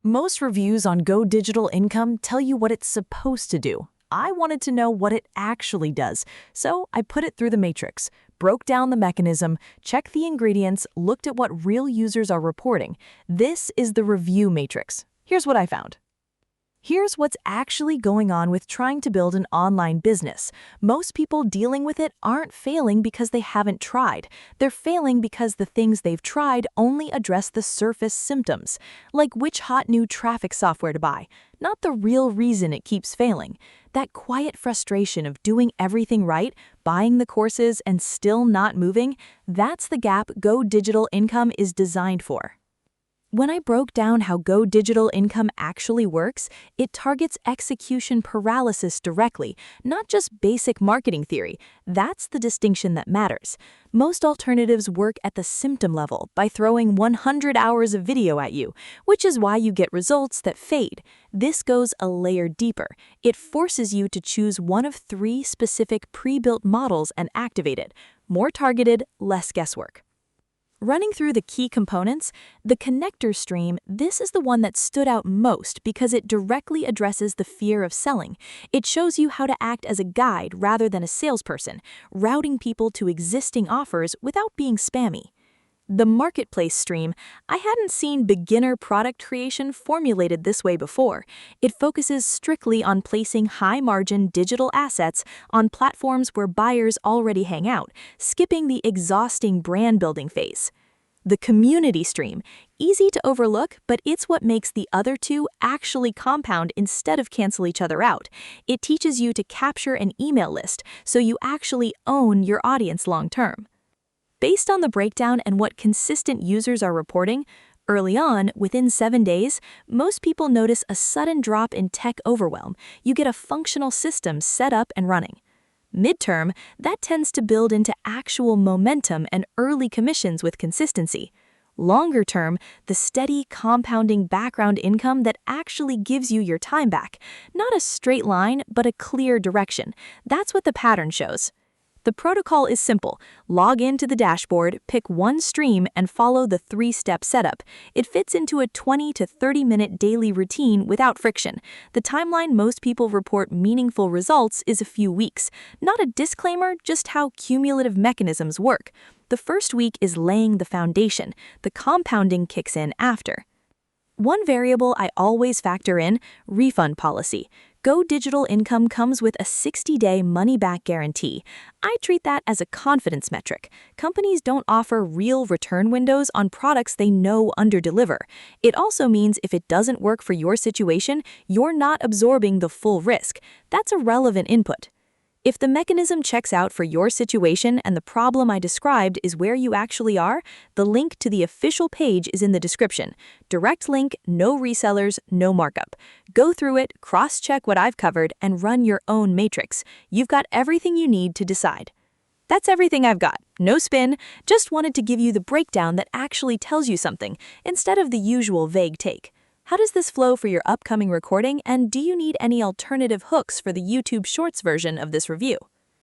Most reviews on Go Digital Income tell you what it's supposed to do. I wanted to know what it actually does, so I put it through the matrix, broke down the mechanism, checked the ingredients, looked at what real users are reporting. This is the review matrix. Here's what I found. Here's what's actually going on with trying to build an online business. Most people dealing with it aren't failing because they haven't tried. They're failing because the things they've tried only address the surface symptoms, like which hot new traffic software to buy, not the real reason it keeps failing. That quiet frustration of doing everything right, buying the courses, and still not moving, that's the gap Go Digital Income is designed for. When I broke down how Go Digital Income actually works, it targets execution paralysis directly, not just basic marketing theory. That's the distinction that matters. Most alternatives work at the symptom level by throwing 100 hours of video at you, which is why you get results that fade. This goes a layer deeper. It forces you to choose one of 3 specific pre-built models and activate it. More targeted, less guesswork. Running through the key components, the connector stream, this is the one that stood out most because it directly addresses the fear of selling. It shows you how to act as a guide rather than a salesperson, routing people to existing offers without being spammy. The marketplace stream, I hadn't seen beginner product creation formulated this way before. It focuses strictly on placing high-margin digital assets on platforms where buyers already hang out, skipping the exhausting brand-building phase. The community stream, easy to overlook, but it's what makes the other 2 actually compound instead of cancel each other out. It teaches you to capture an email list, so you actually own your audience long-term. Based on the breakdown and what consistent users are reporting, early on, within 7 days, most people notice a sudden drop in tech overwhelm. You get a functional system set up and running. Midterm, that tends to build into actual momentum and early commissions with consistency. Longer term, the steady, compounding background income that actually gives you your time back. Not a straight line, but a clear direction. That's what the pattern shows. The protocol is simple. Log into the dashboard, pick one stream, and follow the 3-step setup. It fits into a 20 to 30-minute daily routine without friction. The timeline most people report meaningful results is a few weeks. Not a disclaimer, just how cumulative mechanisms work. The first week is laying the foundation. The compounding kicks in after. One variable I always factor in, refund policy. Go Digital Income comes with a 60-day money-back guarantee. I treat that as a confidence metric. Companies don't offer real return windows on products they know underdeliver. It also means if it doesn't work for your situation, you're not absorbing the full risk. That's a relevant input. If the mechanism checks out for your situation and the problem I described is where you actually are, the link to the official page is in the description. Direct link, no resellers, no markup. Go through it, cross-check what I've covered, and run your own matrix. You've got everything you need to decide. That's everything I've got. No spin, just wanted to give you the breakdown that actually tells you something, instead of the usual vague take. How does this flow for your upcoming recording, and do you need any alternative hooks for the YouTube Shorts version of this review?